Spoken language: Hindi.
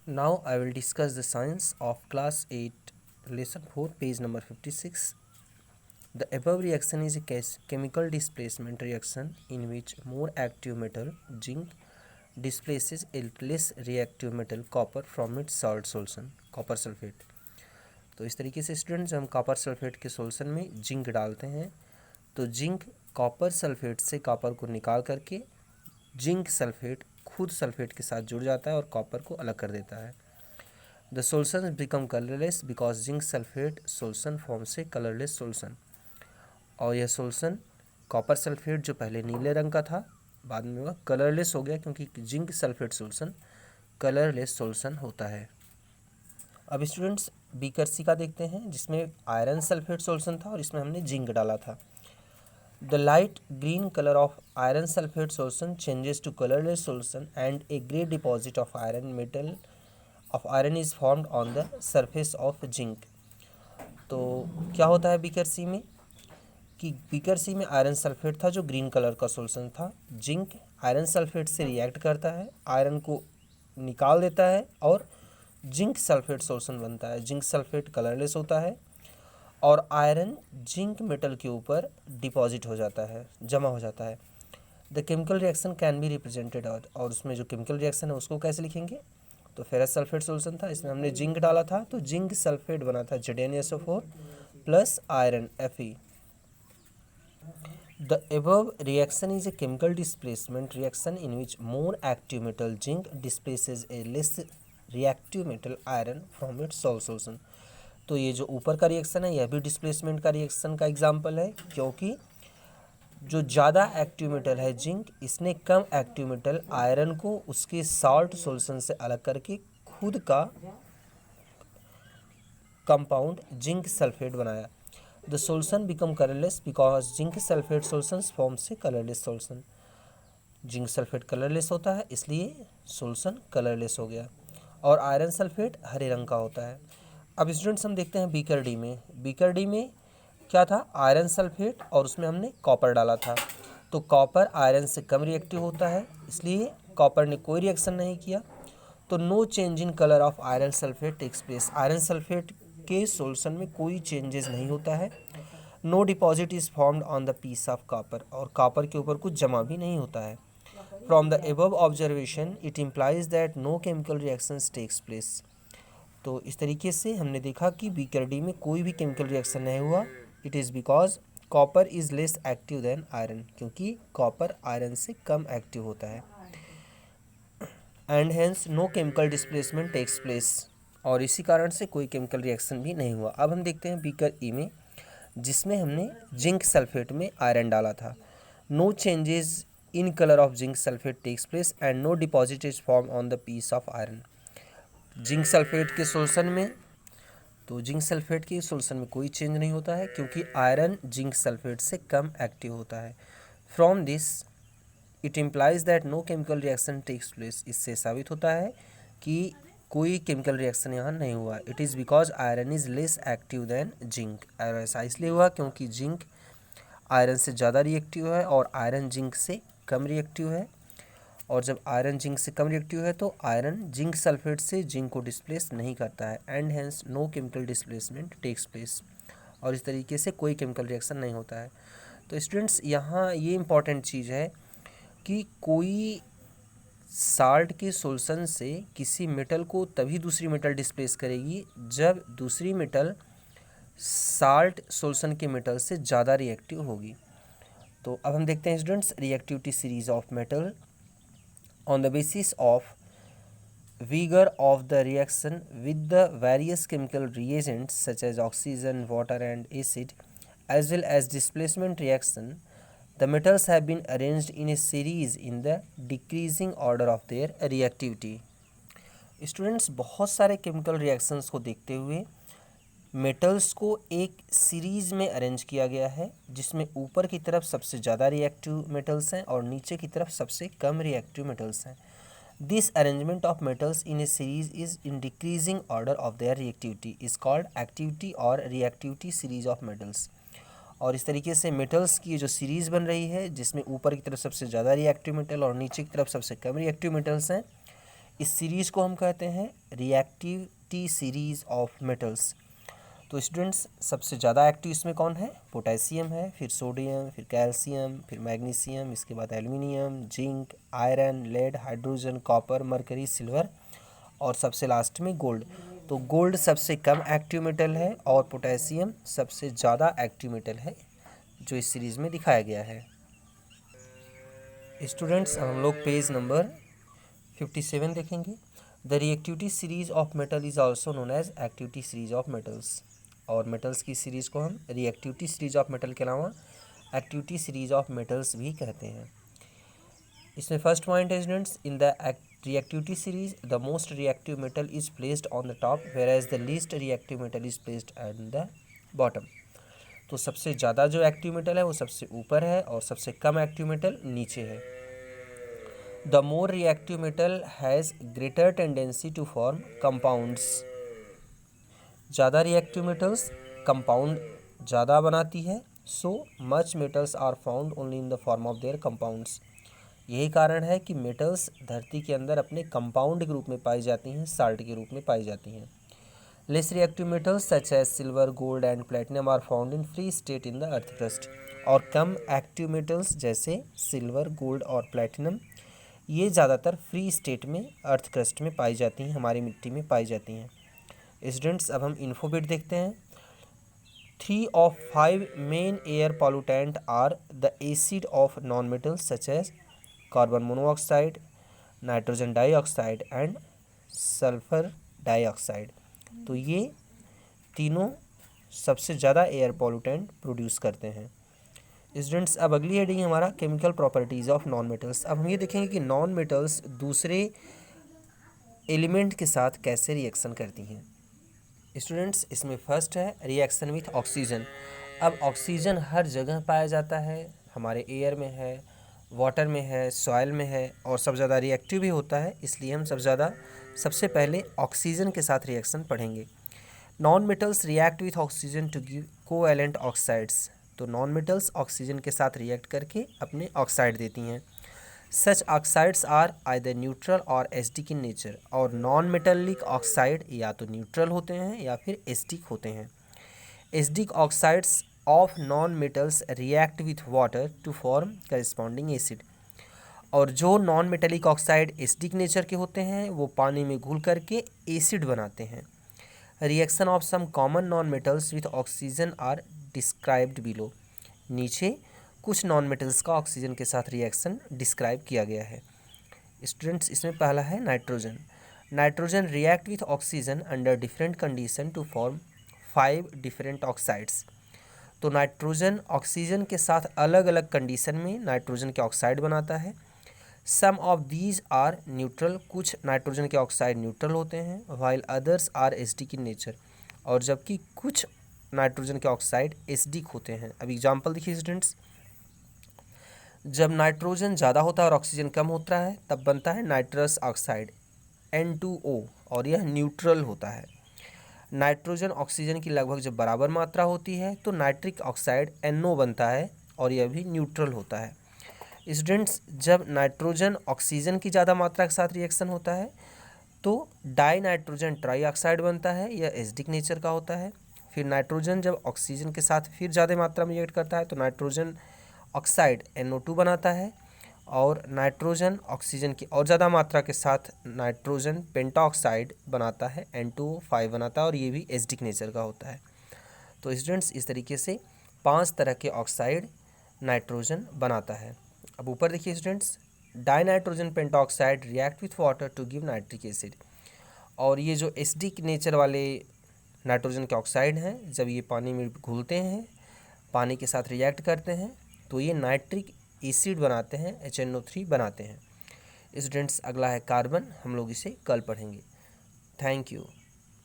Now I will discuss the science of class 8 lesson 4 page number 56. The above reaction is a chemical displacement reaction in which more active metal zinc displaces a less reactive metal copper from its salt solution copper sulfate। तो इस तरीके से स्टूडेंट जब हम कॉपर सल्फेट के सोल्यूशन में जिंक डालते हैं तो जिंक कॉपर सल्फेट से कॉपर को निकाल करके जिंक सल्फेट खुद सल्फेट के साथ जुड़ जाता है और कॉपर को अलग कर देता है। The solution become colourless because zinc sulphate solution form से कलरलेस सोल्यूशन। और यह सोल्यूशन कॉपर सल्फेट जो पहले नीले रंग का था बाद में वह कलरलेस हो गया क्योंकि zinc sulphate solution colourless solution होता है। अब स्टूडेंट्स बीकर सी का देखते हैं जिसमें आयरन सल्फेट सोल्यूशन था और इसमें हमने जिंक डाला था। The light green colour of iron sulphate solution changes to colourless solution and a grey deposit of iron metal of iron is formed on the surface of zinc. तो क्या होता है बीकर सी में कि बीकर सी में आयरन सल्फेट था जो ग्रीन कलर का सोल्यूशन था। जिंक आयरन सल्फेट से रिएक्ट करता है, आयरन को निकाल देता है और जिंक सल्फेट सोल्यूशन बनता है। जिंक सल्फेट कलरलेस होता है और आयरन जिंक मेटल के ऊपर डिपॉजिट हो जाता है, जमा हो जाता है। The chemical reaction can be represented और उसमें जो केमिकल रिएक्शन है उसको कैसे लिखेंगे, तो फेरस सल्फेट सोल्यूशन था, इसमें हमने जिंक डाला था तो जिंक सल्फेट बना था ZnSO4 plus iron Fe। The above reaction is a chemical displacement reaction in which more active metal zinc displaces a less reactive metal iron from its salt solution। तो ये जो ऊपर का रिएक्शन है यह भी डिस्प्लेसमेंट का रिएक्शन का एग्जाम्पल है क्योंकि जो ज़्यादा एक्टिव मेटल है जिंक इसने कम एक्टिव मेटल आयरन को उसके साल्ट सोल्यूशन से अलग करके खुद का कंपाउंड जिंक सल्फेट बनाया। The solution become colourless because zinc sulphate solution form से colourless solution. Zinc sulphate colourless होता है इसलिए सोल्यूशन कलरलेस हो गया और आयरन सल्फेट हरे रंग का होता है। अब स्टूडेंट्स हम देखते हैं बीकर डी में। बीकर डी में क्या था, आयरन सल्फेट और उसमें हमने कॉपर डाला था। तो कॉपर आयरन से कम रिएक्टिव होता है इसलिए कॉपर ने कोई रिएक्शन नहीं किया, तो no change in colour of iron sulphate takes place. Iron sulphate के सोल्यूशन में कोई चेंजेस नहीं होता है। No deposit is formed on the piece of copper और कॉपर के ऊपर कुछ जमा भी नहीं होता है। From the above observation it implies that no chemical reactions takes place. तो इस तरीके से हमने देखा कि बीकर डी में कोई भी केमिकल रिएक्शन नहीं हुआ। It is because copper is less active than iron, क्योंकि कॉपर आयरन से कम एक्टिव होता है। And hence no chemical displacement takes place, और इसी कारण से कोई केमिकल रिएक्शन भी नहीं हुआ। अब हम देखते हैं बीकर ई में जिसमें हमने जिंक सल्फेट में आयरन डाला था। No changes in colour of zinc sulphate takes place and no deposit is form on the piece of iron. Zinc sulphate के सोल्यूशन में तो जिंक सल्फेट के सोल्यूशन में कोई चेंज नहीं होता है क्योंकि आयरन जिंक सल्फेट से कम एक्टिव होता है। From this it implies that no chemical reaction takes place. इससे साबित होता है कि कोई केमिकल रिएक्शन यहाँ नहीं हुआ। It is because iron is less active than zinc. ऐसा इसलिए हुआ क्योंकि जिंक आयरन से ज़्यादा रिएक्टिव है और आयरन जिंक से कम रिएक्टिव है, और जब आयरन जिंक से कम रिएक्टिव है तो आयरन जिंक सल्फेट से जिंक को डिस्प्लेस नहीं करता है and hence no chemical displacement takes place, और इस तरीके से कोई केमिकल रिएक्शन नहीं होता है। तो स्टूडेंट्स यहाँ ये इंपॉर्टेंट चीज़ है कि कोई साल्ट के सोल्यूशन से किसी मेटल को तभी दूसरी मेटल डिस्प्लेस करेगी जब दूसरी मेटल साल्ट सोल्यूशन के मेटल से ज़्यादा रिएक्टिव होगी। तो अब हम देखते हैं students reactivity series of metal on the basis of vigor of the reaction with the various chemical reagents such as oxygen, water and acid, as well as displacement reaction, the metals have been arranged in a series in the decreasing order of their reactivity। Students बहुत सारे केमिकल रिएक्शंस को देखते हुए मेटल्स को एक सीरीज़ में अरेंज किया गया है जिसमें ऊपर की तरफ सबसे ज़्यादा रिएक्टिव मेटल्स हैं और नीचे की तरफ सबसे कम रिएक्टिव मेटल्स हैं। This arrangement of metals in A series is in decreasing order of their reactivity is called activity और रिएक्टिविटी सीरीज ऑफ मेटल्स। और इस तरीके से मेटल्स की जो सीरीज़ बन रही है जिसमें ऊपर की तरफ सबसे ज़्यादा रिएक्टिव मेटल और नीचे की तरफ सबसे कम रिएक्टिव मेटल्स हैं, इस सीरीज़ को हम कहते हैं रिएक्टिविटी सीरीज़ ऑफ मेटल्स। तो स्टूडेंट्स सबसे ज़्यादा एक्टिव इसमें कौन है? पोटेशियम है, फिर सोडियम, फिर कैल्शियम, फिर मैग्नीशियम, इसके बाद aluminium, zinc, iron, lead, hydrogen, copper, mercury, silver और सबसे लास्ट में गोल्ड। तो गोल्ड सबसे कम एक्टिव मेटल है और पोटेशियम सबसे ज़्यादा एक्टिव मेटल है जो इस सीरीज़ में दिखाया गया है। स्टूडेंट्स हम लोग पेज नंबर 57 देखेंगे। The reactivity series of metal is also known as activity series of metals. और मेटल्स की सीरीज़ को हम रिएक्टिविटी सीरीज ऑफ मेटल के अलावा एक्टिविटी सीरीज ऑफ मेटल्स भी कहते हैं। इसमें फर्स्ट पॉइंट है students, in the reactivity series the most reactive metal is placed on the top whereas the least reactive metal is placed at the bottom। तो सबसे ज़्यादा जो एक्टिव मेटल है वो सबसे ऊपर है और सबसे कम एक्टिव मेटल नीचे है। The more reactive metal has greater tendency to form compounds. ज़्यादा रिएक्टिव मेटल्स कंपाउंड ज़्यादा बनाती है। So much metals are found only in the form of their compounds. यही कारण है कि मेटल्स धरती के अंदर अपने कंपाउंड के रूप में पाई जाती हैं, साल्ट के रूप में पाई जाती हैं। Less reactive metals such as silver, gold and platinum are found in free state in the earth crust. और कम एक्टिव मेटल्स जैसे सिल्वर, गोल्ड और प्लेटिनम ये ज़्यादातर फ्री स्टेट में अर्थ क्रस्ट में पाई जाती हैं, हमारी मिट्टी में पाई जाती हैं। स्टूडेंट्स अब हम इन्फोबिट देखते हैं। 3 of 5 main air pollutant are the acid of non metals such as carbon monoxide, nitrogen dioxide and sulphur dioxide. तो ये तीनों सबसे ज़्यादा एयर पॉल्यूटेंट प्रोड्यूस करते हैं। स्टूडेंट्स अब अगली हेडिंग हमारा chemical properties of non metals. अब हम ये देखेंगे कि नॉन मेटल्स दूसरे एलिमेंट के साथ कैसे रिएक्शन करती हैं। स्टूडेंट्स इसमें फर्स्ट है रिएक्शन विथ ऑक्सीजन। अब ऑक्सीजन हर जगह पाया जाता है, हमारे एयर में है, वाटर में है, सॉइल में है और सब ज़्यादा रिएक्टिव भी होता है। इसलिए हम सबसे पहले ऑक्सीजन के साथ रिएक्शन पढ़ेंगे। Non metals react with oxygen to give covalent oxides. तो नॉन मेटल्स ऑक्सीजन के साथ रिएक्ट करके अपने ऑक्साइड देती हैं। Such oxides are either neutral और एसिडिक इन नेचर। और नॉन मेटेलिक ऑक्साइड या तो न्यूट्रल होते हैं या फिर एसिडिक होते हैं। Acidic oxides of non metals react with water to form corresponding acid. और जो non metallic oxide acidic nature के होते हैं वो पानी में घुल करके एसिड बनाते हैं। Reaction of some common non metals with oxygen are described below. नीचे कुछ नॉन मेटल्स का ऑक्सीजन के साथ रिएक्शन डिस्क्राइब किया गया है। स्टूडेंट्स इसमें पहला है nitrogen. Nitrogen react with oxygen under different condition to form 5 different oxides. तो नाइट्रोजन ऑक्सीजन के साथ अलग अलग कंडीशन में नाइट्रोजन के ऑक्साइड बनाता है। Some of these are neutral. कुछ नाइट्रोजन के ऑक्साइड न्यूट्रल होते हैं, while others are acidic in nature. और जबकि कुछ नाइट्रोजन के ऑक्साइड एसिडिक होते हैं। अब एग्जांपल देखिए स्टूडेंट्स, जब नाइट्रोजन ज़्यादा होता है और ऑक्सीजन कम होता है तब बनता है नाइट्रस ऑक्साइड N2O और यह न्यूट्रल होता है। नाइट्रोजन ऑक्सीजन की लगभग जब बराबर मात्रा होती है तो नाइट्रिक ऑक्साइड NO बनता है और यह भी न्यूट्रल होता है। स्टूडेंट्स जब नाइट्रोजन ऑक्सीजन की ज़्यादा मात्रा के साथ रिएक्शन होता है तो डाई नाइट्रोजन ट्राईऑक्साइड बनता है, यह एसिडिक नेचर का होता है। फिर नाइट्रोजन जब ऑक्सीजन के साथ फिर ज़्यादा मात्रा में रिएक्ट करता है तो नाइट्रोजन ऑक्साइड NO2 बनाता है। और नाइट्रोजन ऑक्सीजन की और ज़्यादा मात्रा के साथ नाइट्रोजन पेंटाऑक्साइड बनाता है, N2O5 बनाता है और ये भी एसिडिक नेचर का होता है। तो स्टूडेंट्स इस तरीके से 5 तरह के ऑक्साइड नाइट्रोजन बनाता है। अब ऊपर देखिए students, dinitrogen pentoxide react with water to give nitric acid. और ये जो एसिडिक नेचर वाले नाइट्रोजन के ऑक्साइड हैं जब ये पानी में घुलते हैं, पानी के साथ रिएक्ट करते हैं तो ये नाइट्रिक एसिड बनाते हैं, HNO3 बनाते हैं। स्टूडेंट्स अगला है कार्बन, हम लोग इसे कल पढ़ेंगे। Thank you.